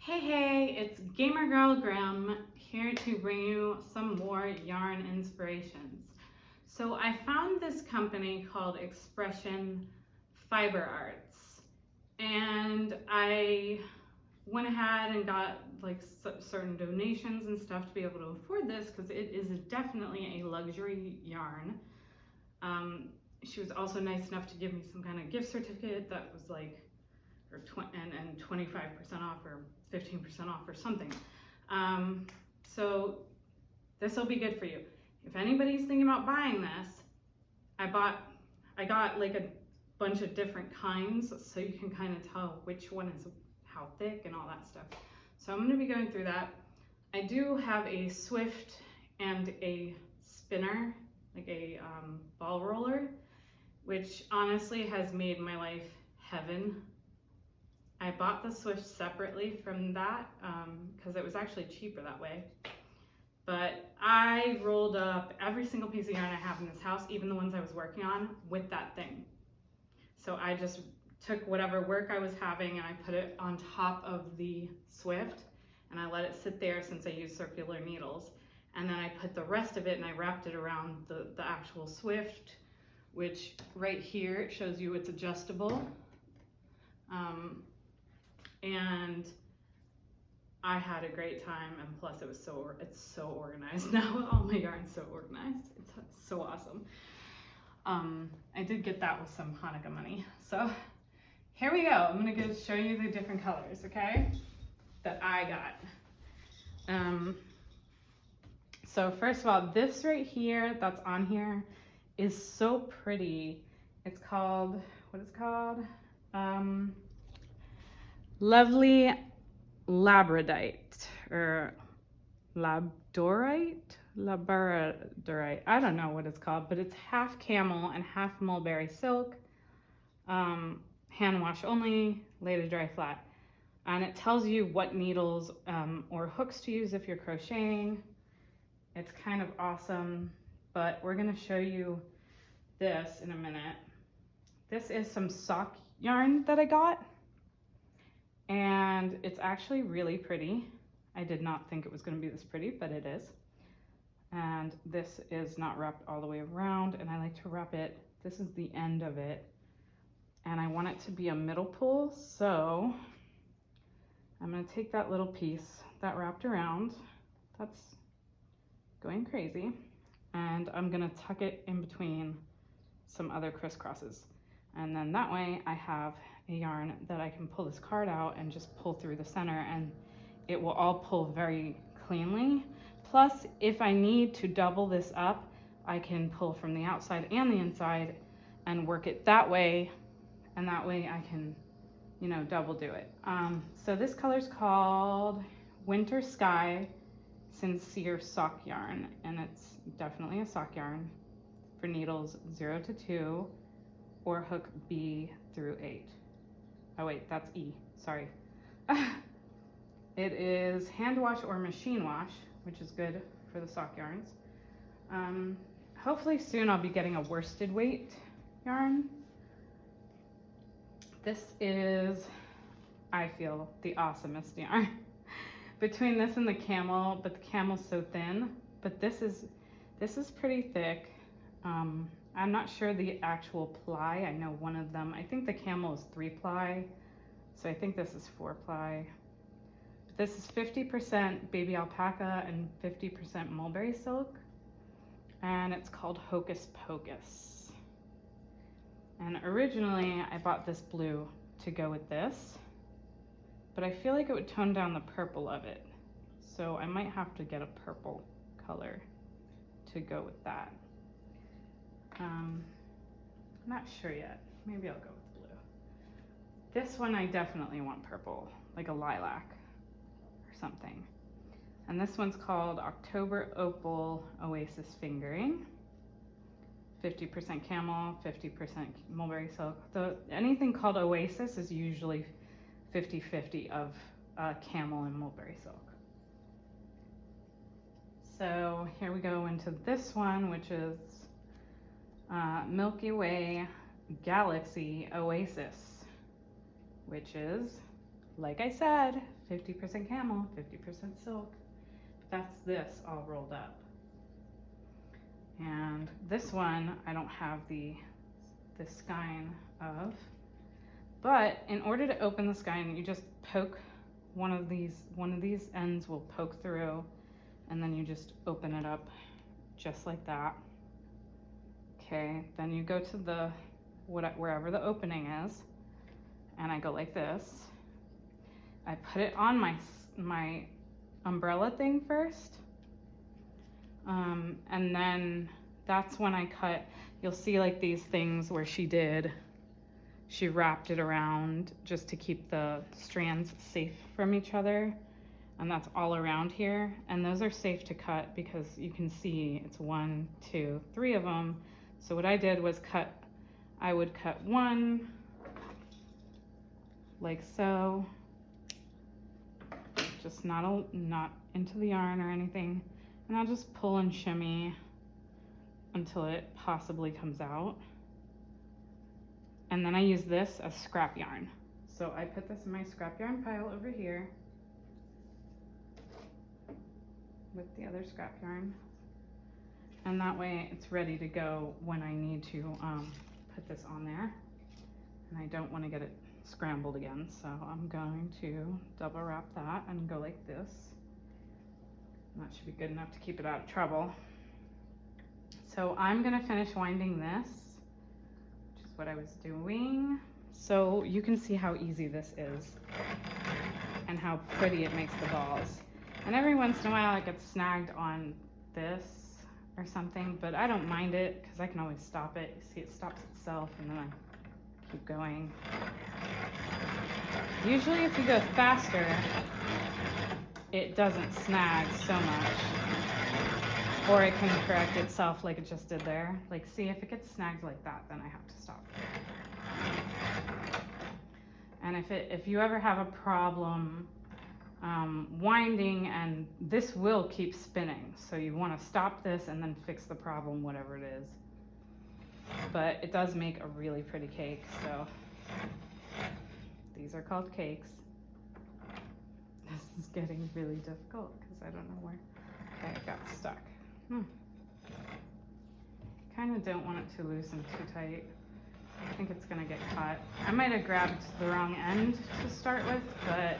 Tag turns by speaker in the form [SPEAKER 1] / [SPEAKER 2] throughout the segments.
[SPEAKER 1] Hey, it's Gamer Girl Grim here to bring you some more yarn inspirations. So I found this company called Expression Fiber Arts, and I went ahead and got like certain donations and stuff to be able to afford this because it is definitely a luxury yarn. She was also nice enough to give me some kind of gift certificate that was like or 25% off or 15% off or something. So this will be good for you. If anybody's thinking about buying this, I got like a bunch of different kinds so you can kind of tell which one is how thick and all that stuff. So I'm going to be going through that. I do have a Swift and a spinner, like a ball roller, which honestly has made my life heaven. I bought the Swift separately from that because it was actually cheaper that way. But I rolled up every single piece of yarn I have in this house, even the ones I was working on, with that thing. So I just took whatever work I was having and I put it on top of the Swift and I let it sit there since I use circular needles. And then I put the rest of it and I wrapped it around the actual Swift, which right here it shows you it's adjustable. And I had a great time, and plus it's so organized now. All my yarn's so organized. It's so awesome. I did get that with some Hanukkah money. So here we go. I'm gonna go show you the different colors, okay? That I got. So first of all, this right here that's on here is so pretty. It's called, what is it called? Lovely Labradorite or Labradorite? I don't know what it's called, but it's half camel and half mulberry silk. Hand wash only, lay to dry flat. And it tells you what needles or hooks to use if you're crocheting. It's kind of awesome, but we're gonna show you this in a minute. This is some sock yarn that I got. And it's actually really pretty. I did not think it was going to be this pretty, but it is. And this is not wrapped all the way around, and I like to wrap it, this is the end of it, and I want it to be a middle pull, so I'm going to take that little piece that wrapped around, that's going crazy, and I'm going to tuck it in between some other crisscrosses. And then that way I have a yarn that I can pull this card out and just pull through the center, and it will all pull very cleanly. Plus, if I need to double this up, I can pull from the outside and the inside and work it that way, and that way I can, you know, double do it. So this color's called Winter Sky Sincere Sock Yarn, and it's definitely a sock yarn for needles 0 to 2 or hook B through 8. Oh wait, that's E, sorry. It is hand wash or machine wash, which is good for the sock yarns. Hopefully soon I'll be getting a worsted weight yarn. This is, I feel, the awesomest yarn. Between this and the camel, but the camel's so thin, but this is pretty thick. I'm not sure the actual ply. I know one of them, I think the camel is 3 ply, so I think this is 4 ply. This is 50% baby alpaca and 50% mulberry silk, and it's called Hocus Pocus. And originally I bought this blue to go with this, but I feel like it would tone down the purple of it, so I might have to get a purple color to go with that. I'm not sure yet. Maybe I'll go with blue. This one I definitely want purple, like a lilac or something. And this one's called October Opal Oasis Fingering. 50% camel, 50% mulberry silk. Anything called Oasis is usually 50-50 of camel and mulberry silk. So here we go into this one, which is Milky Way Galaxy Oasis, which is, like I said, 50% camel, 50% silk. That's this all rolled up. And this one, I don't have the skein of, but in order to open the skein, you just poke one of these ends will poke through, and then you just open it up just like that. Okay, then you go to the wherever the opening is, and I go like this. I put it on my umbrella thing first, and then that's when I cut. You'll see like these things where she wrapped it around just to keep the strands safe from each other, and that's all around here, and those are safe to cut because you can see it's 1, 2, 3 of them. So what I did was I would cut one like so, just not into the yarn or anything, and I'll just pull and shimmy until it possibly comes out. And then I use this as scrap yarn. So I put this in my scrap yarn pile over here with the other scrap yarn. And that way it's ready to go when I need to put this on there. And I don't want to get it scrambled again. So I'm going to double wrap that and go like this. And that should be good enough to keep it out of trouble. So I'm gonna finish winding this, which is what I was doing. So you can see how easy this is and how pretty it makes the balls. And every once in a while it gets snagged on this or something, but I don't mind it because I can always stop it. You see it stops itself, and then I keep going. Usually if you go faster, it doesn't snag so much. Or it can correct itself like it just did there. Like, see, if it gets snagged like that, then I have to stop. And if you ever have a problem winding, and this will keep spinning, so you want to stop this and then fix the problem, whatever it is. But it does make a really pretty cake, so these are called cakes. This is getting really difficult because I don't know where I got stuck. Kind of don't want it to loosen too tight. I think it's gonna get caught. I might have grabbed the wrong end to start with, but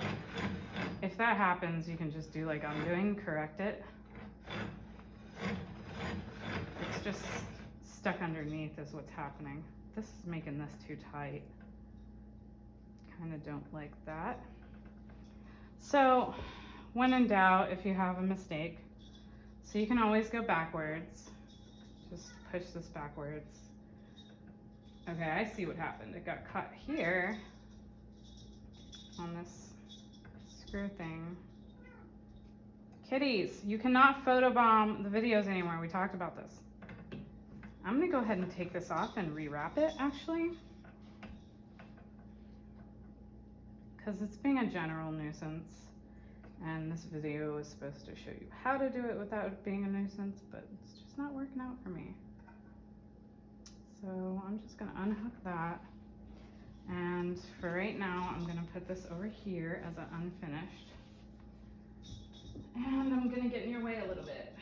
[SPEAKER 1] if that happens, you can just do like I'm doing, correct it. It's just stuck underneath is what's happening. This is making this too tight. Kind of don't like that. So when in doubt, if you have a mistake, so you can always go backwards. Just push this backwards. Okay, I see what happened. It got caught here on this screw thing. Kitties, you cannot photobomb the videos anymore. We talked about this. I'm gonna go ahead and take this off and rewrap it actually, because it's being a general nuisance. And this video is supposed to show you how to do it without it being a nuisance, but it's just not working out for me. So I'm just gonna unhook that. And for right now, I'm gonna put this over here as an unfinished. And I'm gonna get in your way a little bit.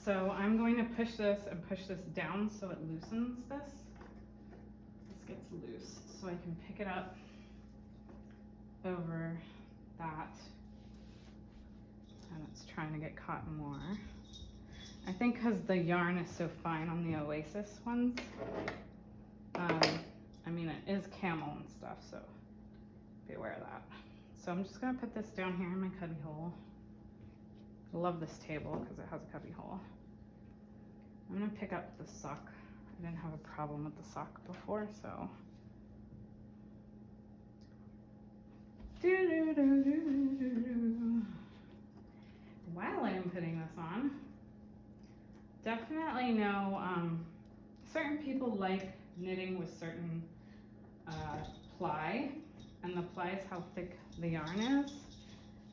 [SPEAKER 1] So I'm going to push this and push this down so it loosens this. This gets loose so I can pick it up over that. And it's trying to get caught more. I think because the yarn is so fine on the Oasis ones. I mean, it is camel and stuff, so be aware of that. So I'm just gonna put this down here in my cubby hole. I love this table because it has a cubby hole. I'm gonna pick up the sock. I didn't have a problem with the sock before, so. While I'm putting this on, definitely know certain people like knitting with certain ply, and the ply is how thick the yarn is.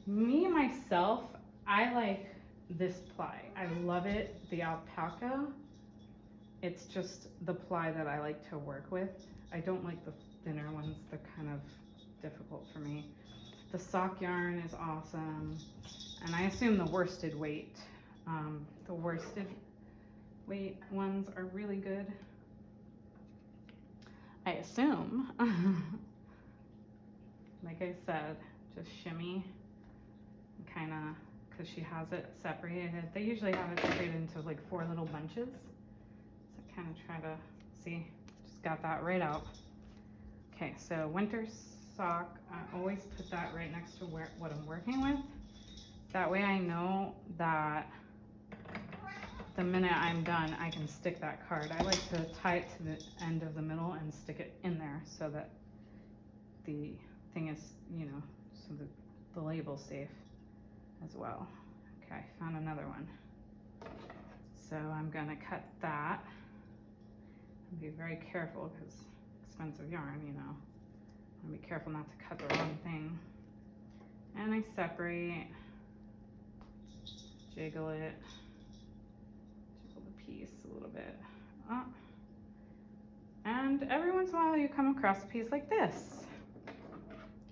[SPEAKER 1] Me, myself, I like this ply. I love it, the alpaca. It's just the ply that I like to work with. I don't like the thinner ones, they're kind of difficult for me. The sock yarn is awesome. And I assume the worsted weight. The worsted weight ones are really good. I assume. Like I said, just shimmy, kind of, because she has it separated. They usually have it separated into like 4 little bunches. So kind of try to see, just got that right out. Okay, so winter sock, I always put that right next to what I'm working with. That way I know that the minute I'm done, I can stick that card. I like to tie it to the end of the middle and stick it in there so that the thing is, you know, so that the label's safe as well. Okay, found another one. So I'm gonna cut that. And be very careful because expensive yarn, you know. And be careful not to cut the wrong thing. And I separate, jiggle it, jiggle the piece a little bit up. And every once in a while you come across a piece like this.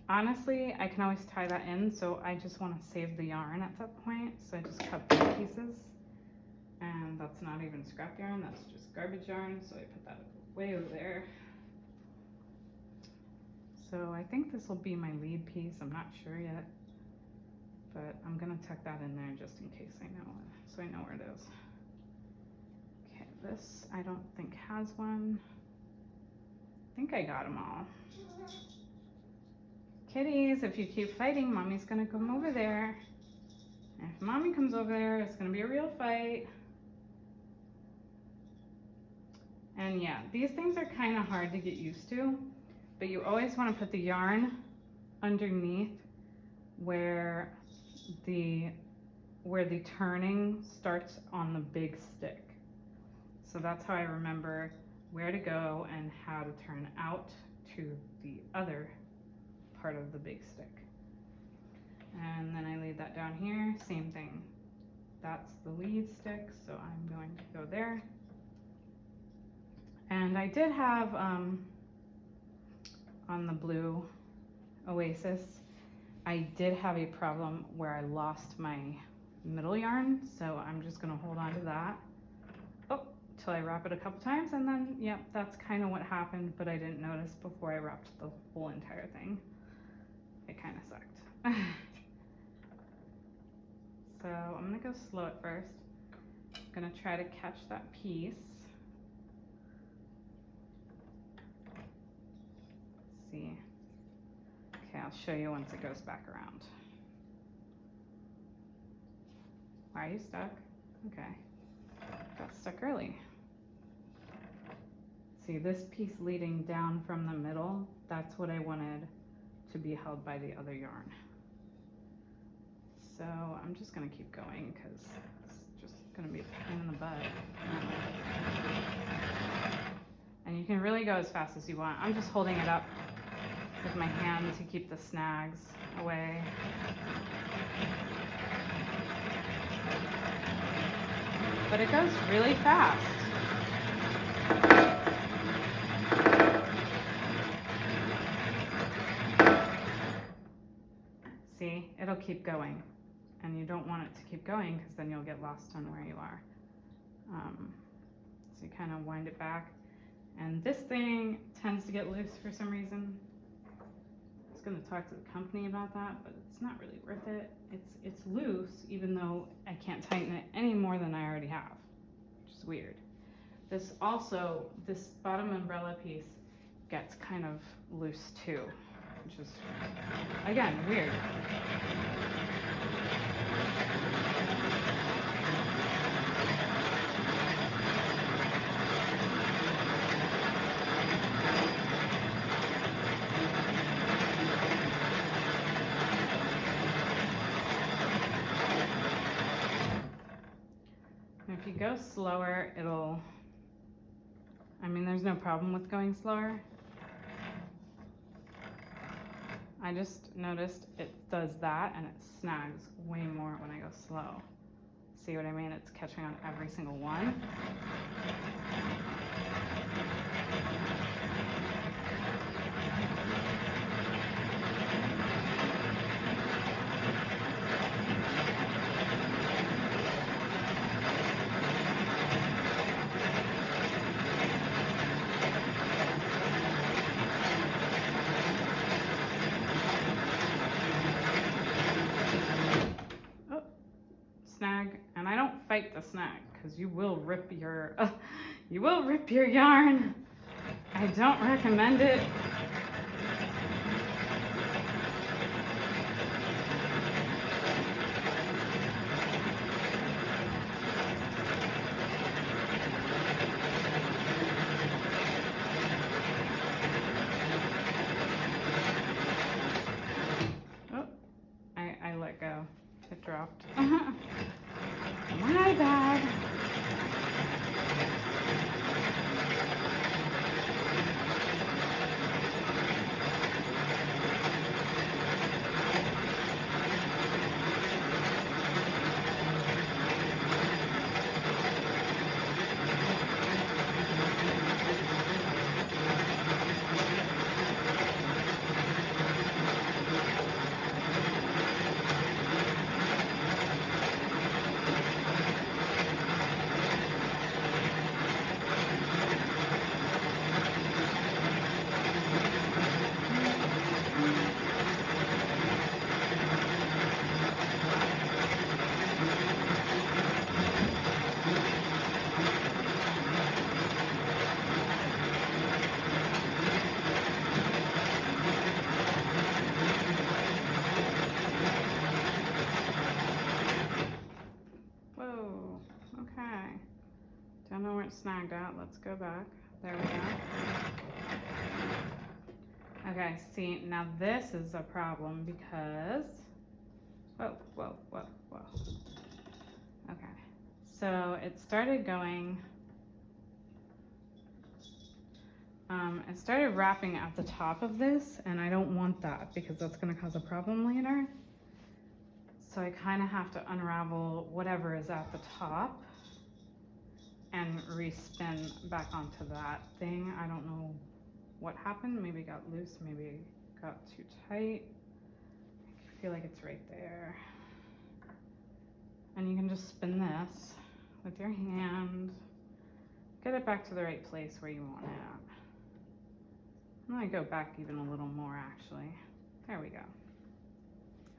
[SPEAKER 1] Honestly, I can always tie that in, so I just want to save the yarn at that point. So I just cut these pieces. And that's not even scrap yarn, that's just garbage yarn. So I put that way over there. So I think this will be my lead piece. I'm not sure yet, but I'm gonna tuck that in there just in case I know it, so I know where it is. Okay, this I don't think has one. I think I got them all. Kitties, if you keep fighting, mommy's gonna come over there. And if mommy comes over there, it's gonna be a real fight. And yeah, these things are kind of hard to get used to, but you always want to put the yarn underneath where the turning starts on the big stick. So that's how I remember where to go and how to turn out to the other part of the big stick. And then I laid that down here, same thing. That's the lead stick, so I'm going to go there. And I did have, on the blue Oasis, I did have a problem where I lost my middle yarn, so I'm just gonna hold on to that till I wrap it a couple times, and then, yep, that's kind of what happened, but I didn't notice before I wrapped the whole entire thing. It kind of sucked. So I'm gonna go slow at first. I'm gonna try to catch that piece. Let's see. Okay, I'll show you once it goes back around. Why are you stuck? Okay, got stuck early. See, this piece leading down from the middle, that's what I wanted to be held by the other yarn. So I'm just gonna keep going because it's just gonna be a pain in the butt. And you can really go as fast as you want. I'm just holding it up with my hand to keep the snags away. But it goes really fast. See, it'll keep going. And you don't want it to keep going because then you'll get lost on where you are. So you kind of wind it back. And this thing tends to get loose for some reason. I was going to talk to the company about that, but it's not really worth it. It's loose, even though I can't tighten it any more than I already have, which is weird. This bottom umbrella piece gets kind of loose too, which is, again, weird. If you go slower, there's no problem with going slower. I just noticed it does that and it snags way more when I go slow. See what I mean? It's catching on every single one. snag, and I don't fight the snag because you will rip your yarn. I don't recommend it. I let go. It dropped. My bad. Whoa, okay. Don't know where it snagged at. Let's go back. There we go. Okay, see, now this is a problem because, whoa. Okay, so it started going, it started wrapping at the top of this, and I don't want that because that's gonna cause a problem later. So I kind of have to unravel whatever is at the top and respin back onto that thing. I don't know what happened. Maybe it got loose, maybe it got too tight. I feel like it's right there. And you can just spin this with your hand. Get it back to the right place where you want it at. I'm gonna go back even a little more actually. There we go.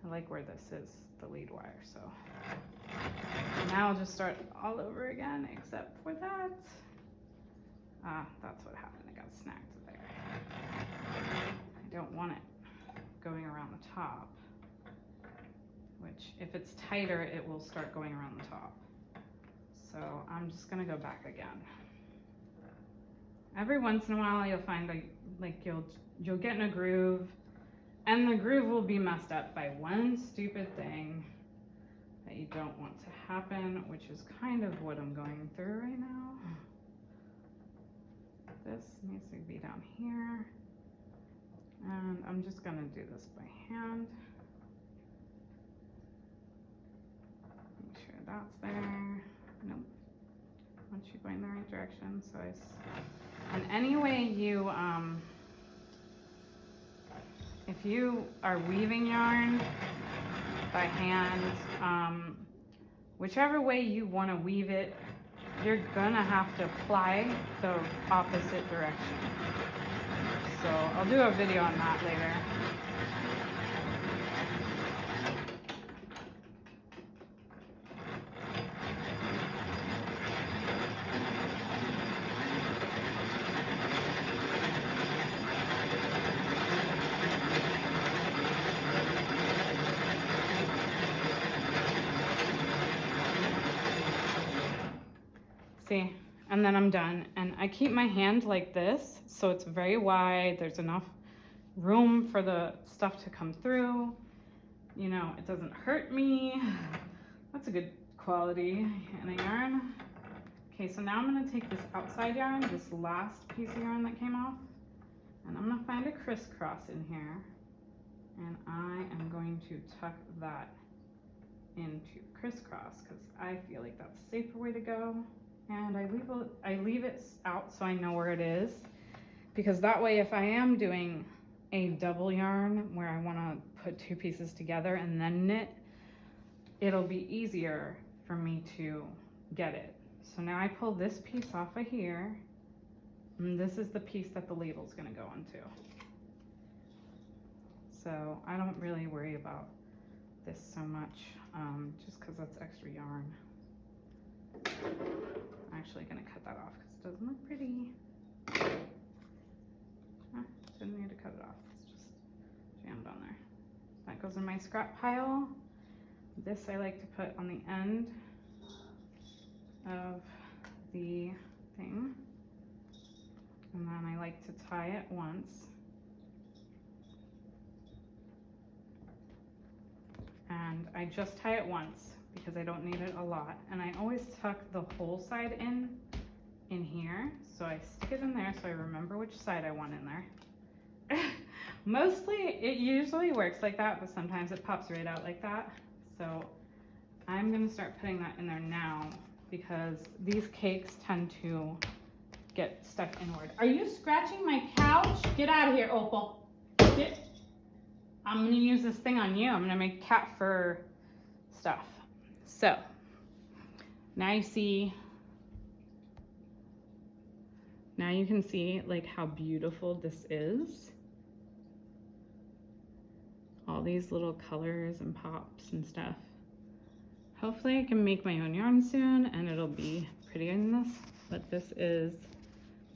[SPEAKER 1] I like where this is, the lead wire, so. Now I'll just start all over again, except for that. That's what happened, it got snagged there. I don't want it going around the top, which if it's tighter, it will start going around the top. So I'm just gonna go back again. Every once in a while, you'll find like you'll get in a groove, and the groove will be messed up by one stupid thing that you don't want to happen, which is kind of what I'm going through right now. This needs to be down here, and I'm just gonna do this by hand. Make sure that's there. Nope. I want you going the right direction. So and any way you, if you are weaving yarn by hand, whichever way you want to weave it, you're gonna have to apply the opposite direction. So I'll do a video on that later. See, and then I'm done. And I keep my hand like this, so it's very wide. There's enough room for the stuff to come through. You know, it doesn't hurt me. That's a good quality in a yarn. Okay, so now I'm gonna take this outside yarn, this last piece of yarn that came off, and I'm gonna find a crisscross in here, and I am going to tuck that into crisscross because I feel like that's a safer way to go. And I leave it out so I know where it is, because that way if I am doing a double yarn where I want to put two pieces together and then knit, it'll be easier for me to get it. So now I pull this piece off of here, and this is the piece that the label's going to go onto. So I don't really worry about this so much, just because that's extra yarn. I'm actually gonna cut that off because it doesn't look pretty. Didn't need to cut it off, it's just jammed on there. That goes in my scrap pile. This I like to put on the end of the thing. And then I like to tie it once. And I just tie it once because I don't need it a lot. And I always tuck the whole side in here. So I stick it in there so I remember which side I want in there. Mostly it usually works like that, but sometimes it pops right out like that. So I'm gonna start putting that in there now because these cakes tend to get stuck inward. Are you scratching my couch? Get out of here, Opal. Get. I'm gonna use this thing on you. I'm gonna make cat fur stuff. So now you see, now you can see like how beautiful this is. All these little colors and pops and stuff. Hopefully I can make my own yarn soon and it'll be prettier than this, but this is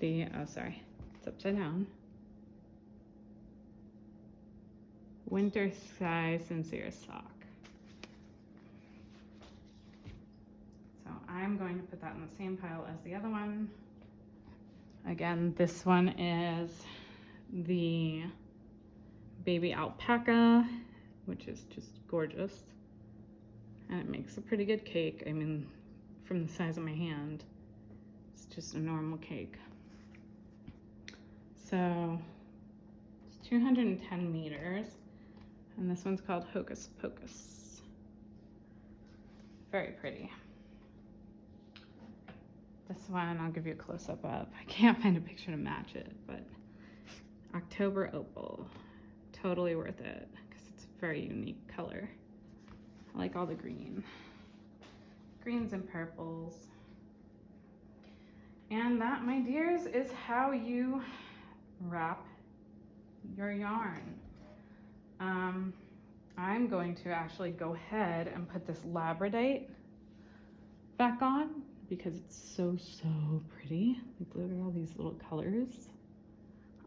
[SPEAKER 1] the, oh sorry, it's upside down. Winter Sky Sincere Sock. So I'm going to put that in the same pile as the other one. Again, this one is the baby alpaca, which is just gorgeous. And it makes a pretty good cake. I mean, from the size of my hand, it's just a normal cake. So it's 210 meters. And this one's called Hocus Pocus. Very pretty. This one I'll give you a close-up of. I can't find a picture to match it, but October Opal. Totally worth it because it's a very unique color. I like all the green. Greens and purples. And that, my dears, is how you wrap your yarn. I'm going to actually go ahead and put this labradite back on because it's so pretty. Like, look at all these little colors.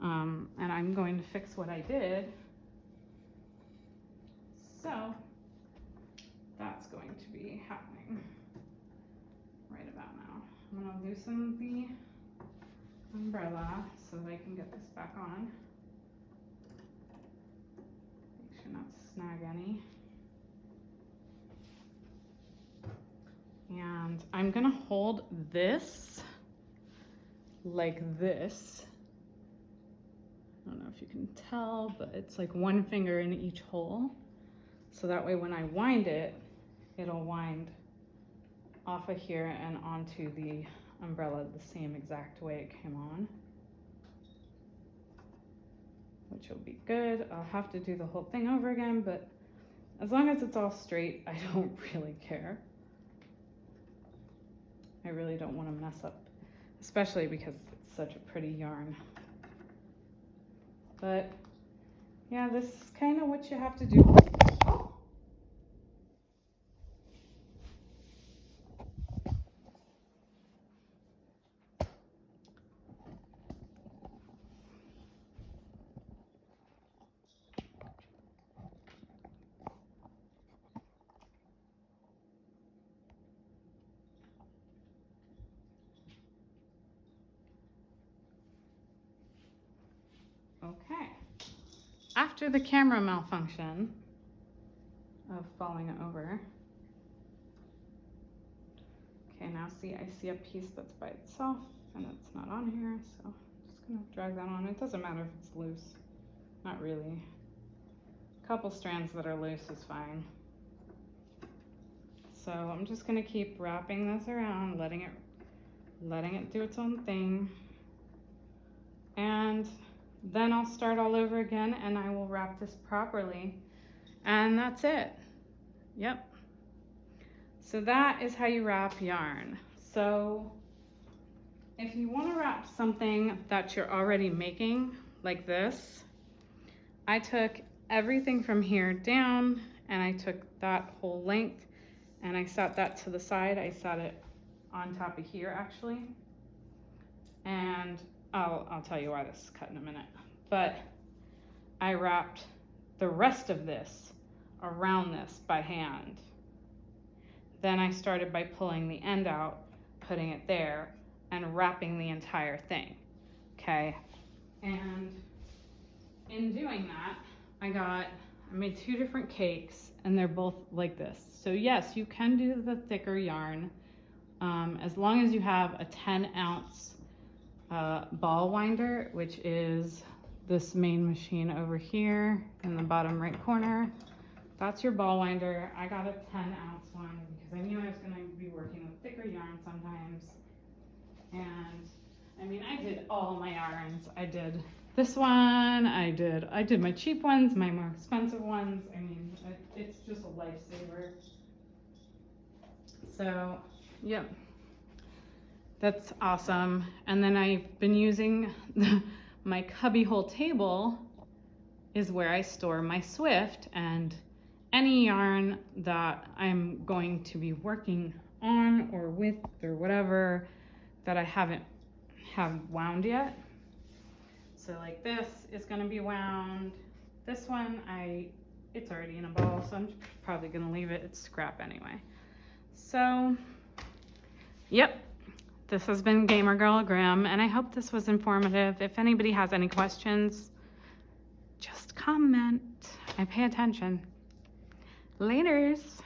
[SPEAKER 1] And I'm going to fix what I did. So that's going to be happening right about now. I'm gonna loosen the umbrella so that I can get this back on. Make sure not to snag any. And I'm gonna hold this like this. I don't know if you can tell, but it's like one finger in each hole. So that way when I wind it, it'll wind off of here and onto the umbrella the same exact way it came on. Which will be good. I'll have to do the whole thing over again, but as long as it's all straight, I don't really care. I really don't want to mess up, especially because it's such a pretty yarn. But yeah, this is kind of what you have to do. Okay. After the camera malfunction of falling over. Okay, now see, I see a piece that's by itself and it's not on here, so I'm just gonna drag that on. It doesn't matter if it's loose, not really. A couple strands that are loose is fine. So I'm just gonna keep wrapping this around, letting it do its own thing. And then I'll start all over again and I will wrap this properly. And that's it. Yep. So that is how you wrap yarn. So if you want to wrap something that you're already making like this, I took everything from here down and I took that whole length and I sat that to the side. I sat it on top of here actually. And I'll tell you why this is cut in a minute. But I wrapped the rest of this around this by hand. Then I started by pulling the end out, putting it there, and wrapping the entire thing, okay? And in doing that, I made 2 different cakes, and they're both like this. So yes, you can do the thicker yarn, as long as you have a 10-ounce ball winder, which is this main machine over here in the bottom right corner. That's your ball winder. I got a 10-ounce one because I knew I was going to be working with thicker yarn sometimes. And I mean, I did all my yarns. I did this one, I did my cheap ones, my more expensive ones. I mean, it's just a lifesaver. So, yep. That's awesome. And then I've been using my cubbyhole table is where I store my Swift and any yarn that I'm going to be working on or with or whatever that I haven't wound yet. So like this is gonna be wound. This one, it's already in a ball, so I'm probably gonna leave it. It's scrap anyway. So, yep. This has been Gamer Girl Grim, and I hope this was informative. If anybody has any questions, just comment. I pay attention. Laters.